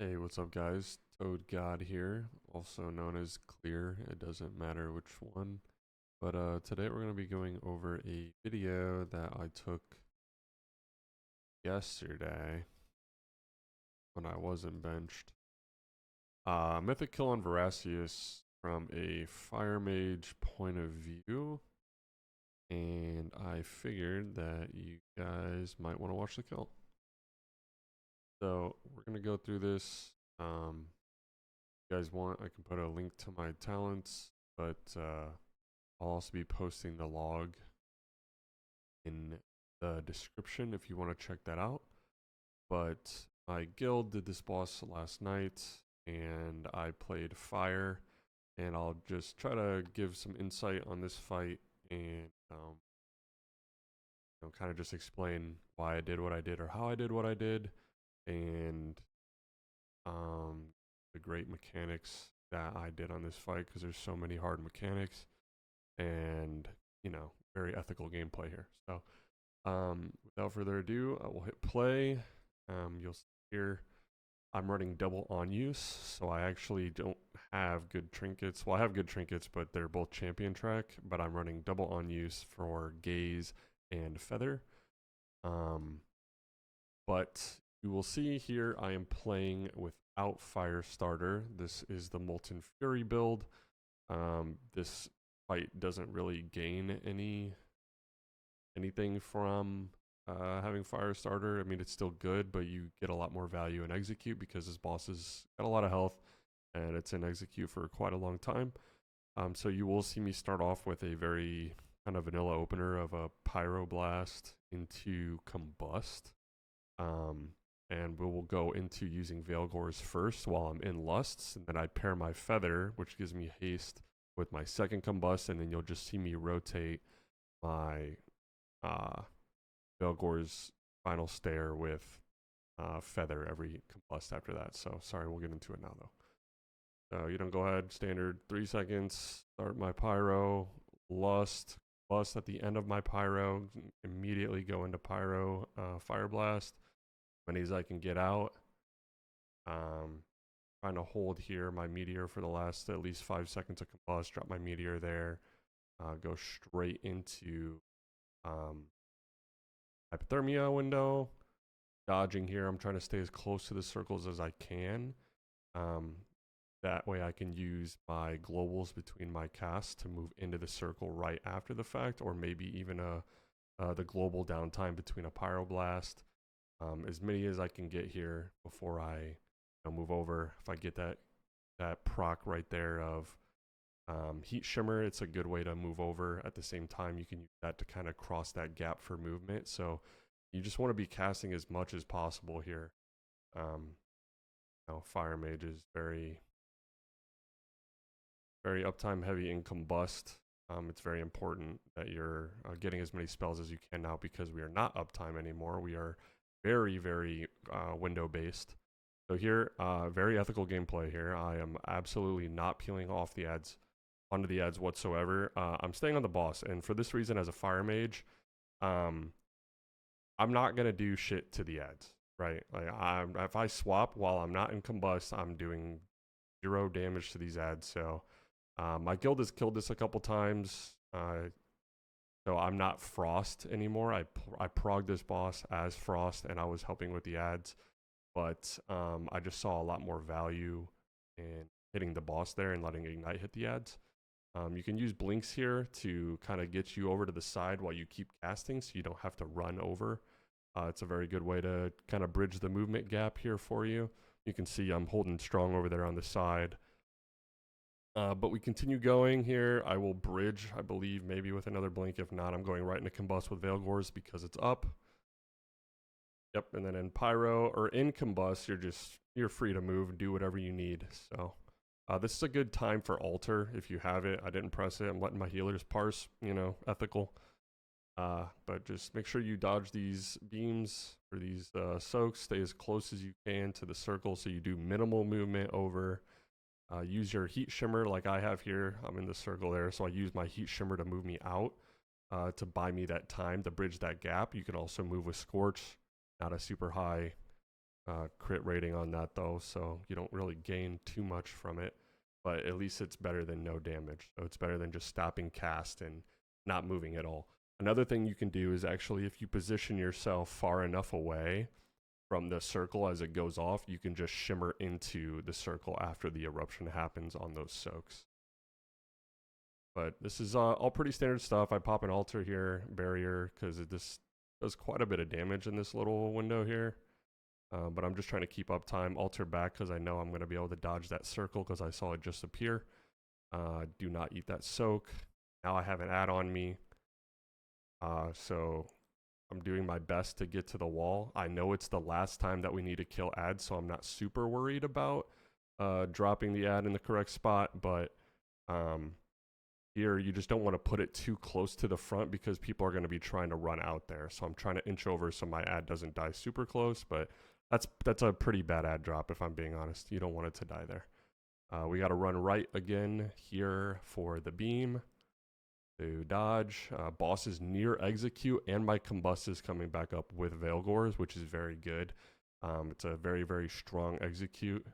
Hey, what's up, guys? Toad God here, also known as Clear. It doesn't matter which one. But today we're going to be going over a video that I took yesterday when I wasn't benched. Mythic kill on Vorasius from a Fire Mage point of view. And I figured that you guys might want to watch the kill. So we're going to go through this. You guys want, I can put a link to my talents, but I'll also be posting the log in the description if you want to check that out. But my guild did this boss last night, and I played fire, and I'll just try to give some insight on this fight and kind of just explain why I did what I did or how I did what I did, and the great mechanics that I did on this fight, because there's so many hard mechanics and very ethical gameplay here. So without further ado, I will hit play. You'll see here I'm running double on use, so I actually don't have good trinkets. Well, I have good trinkets, but they're both champion track, but I'm running double on use for gaze and feather. But you will see here I am playing without fire starter. This is the Molten Fury build. This fight doesn't really gain anything from having fire starter. I mean, it's still good, but you get a lot more value in execute because this boss has got a lot of health and it's in execute for quite a long time. So you will see me start off with a very kind of vanilla opener of a pyroblast into combust. And we will go into using Veilgores first while I'm in lusts, and then I pair my feather, which gives me haste, with my second combust, and then you'll just see me rotate my Veilgores final stare with feather every combust after that. So sorry, we'll get into it now though. So go ahead, standard 3 seconds, start my pyro, lust at the end of my pyro, immediately go into pyro, fire blast, many as I can get out. Trying to hold here my meteor for the last at least 5 seconds of combust, drop my meteor there, go straight into hypothermia window, dodging here. I'm trying to stay as close to the circles as I can. That way I can use my globals between my casts to move into the circle right after the fact, or maybe even the global downtime between a pyroblast. As many as I can get here before I move over. If I get that proc right there of heat shimmer, it's a good way to move over. At the same time, you can use that to kind of cross that gap for movement. So you just want to be casting as much as possible here. Fire Mage is very uptime heavy in combust. It's very important that you're getting as many spells as you can now, because we are not uptime anymore. We are very window based. So here, very ethical gameplay here. I am absolutely not peeling off the ads onto the ads whatsoever. I'm staying on the boss, and for this reason, as a fire mage, I'm not gonna do shit to the ads, right? Like, if I swap while I'm not in combust, I'm doing 0 damage to these ads. So my guild has killed this a couple times. So I'm not Frost anymore. I progged this boss as Frost, and I was helping with the ads. But I just saw a lot more value in hitting the boss there and letting Ignite hit the ads. You can use blinks here to kind of get you over to the side while you keep casting, so you don't have to run over. It's a very good way to kind of bridge the movement gap here for you. You can see I'm holding strong over there on the side. But we continue going here. I will bridge, I believe, maybe with another blink. If not, I'm going right into combust with Veilgores because it's up. Yep, and then in pyro or in combust, you're free to move and do whatever you need. So this is a good time for altar if you have it. I didn't press it. I'm letting my healers parse, ethical. But just make sure you dodge these beams or these soaks. Stay as close as you can to the circle so you do minimal movement over. Use your heat shimmer like I have here. I'm in the circle there, so I use my heat shimmer to move me out to buy me that time to bridge that gap. You can also move with Scorch, not a super high crit rating on that though, so you don't really gain too much from it, but at least it's better than no damage. So it's better than just stopping cast and not moving at all. Another thing you can do is actually, if you position yourself far enough away from the circle as it goes off, you can just shimmer into the circle after the eruption happens on those soaks. But this is all pretty standard stuff. I pop an altar here, barrier, because this does quite a bit of damage in this little window here. But I'm just trying to keep up time. Altar back because I know I'm going to be able to dodge that circle because I saw it just appear. Do not eat that soak. Now I have an ad on me. So I'm doing my best to get to the wall. I know it's the last time that we need to kill ads, so I'm not super worried about dropping the ad in the correct spot. But here, you just don't want to put it too close to the front because people are going to be trying to run out there. So I'm trying to inch over so my ad doesn't die super close, but that's a pretty bad ad drop if I'm being honest. You don't want it to die there. We got to run right again here for the beam. To dodge. Boss is near execute, and my combust is coming back up with Veilgores, which is very good. It's a very, very strong execute.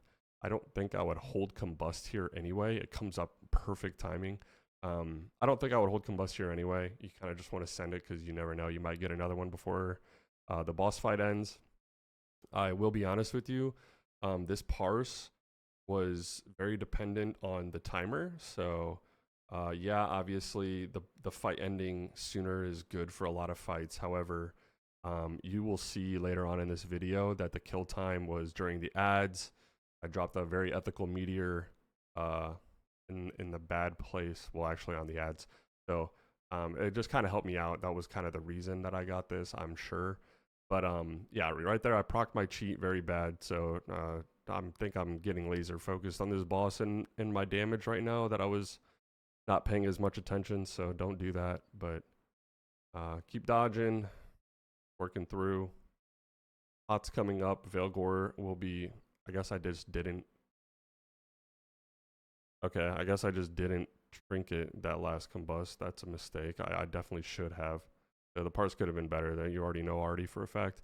I don't think I would hold combust here anyway. It comes up perfect timing. I don't think I would hold combust here anyway. You kind of just want to send it because you never know. You might get another one before the boss fight ends. I will be honest with you. This parse was very dependent on the timer. So yeah, obviously the fight ending sooner is good for a lot of fights. However, you will see later on in this video that the kill time was during the ads. I dropped a very ethical meteor in the bad place. Well, actually on the ads. So it just kind of helped me out. That was kind of the reason that I got this, I'm sure. But yeah, right there I procced my cheat very bad. So I think I'm getting laser focused on this boss and my damage right now that I was not paying as much attention, so don't do that. But keep dodging, working through. Hot's coming up. Veilgore will be, I guess I just didn't. Okay, I guess I just didn't trinket that last combust. That's a mistake. I definitely should have. So the parts could have been better. That you already know already for a fact.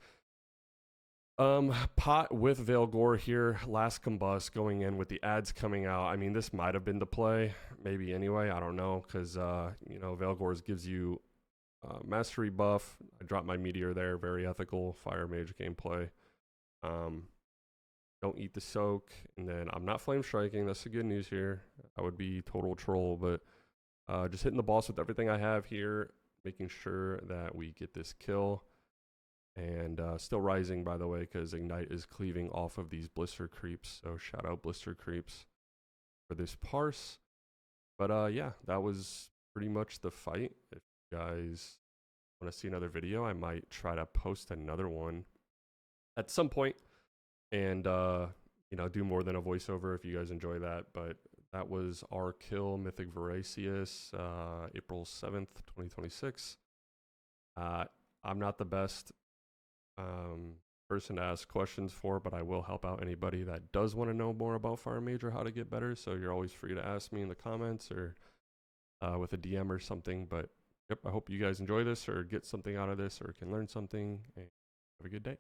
Pot with Veilgore here, last combust going in with the ads coming out. I mean, this might have been the play, maybe anyway. I don't know, because you know, Veilgore's gives you mastery buff. I dropped my meteor there, very ethical fire mage gameplay. Don't eat the soak, and then I'm not flame striking. That's the good news here. I would be total troll, but just hitting the boss with everything I have here, making sure that we get this kill. And still rising, by the way, because Ignite is cleaving off of these blister creeps. So shout out blister creeps for this parse. But yeah, that was pretty much the fight. If you guys want to see another video, I might try to post another one at some point and you know, do more than a voiceover if you guys enjoy that. But that was our kill, Mythic Vorasius, April 7th, 2026. I'm not the best person to ask questions for, but I will help out anybody that does want to know more about Fire Mage or how to get better. So you're always free to ask me in the comments or with a DM or something. But yep, I hope you guys enjoy this or get something out of this or can learn something. And have a good day.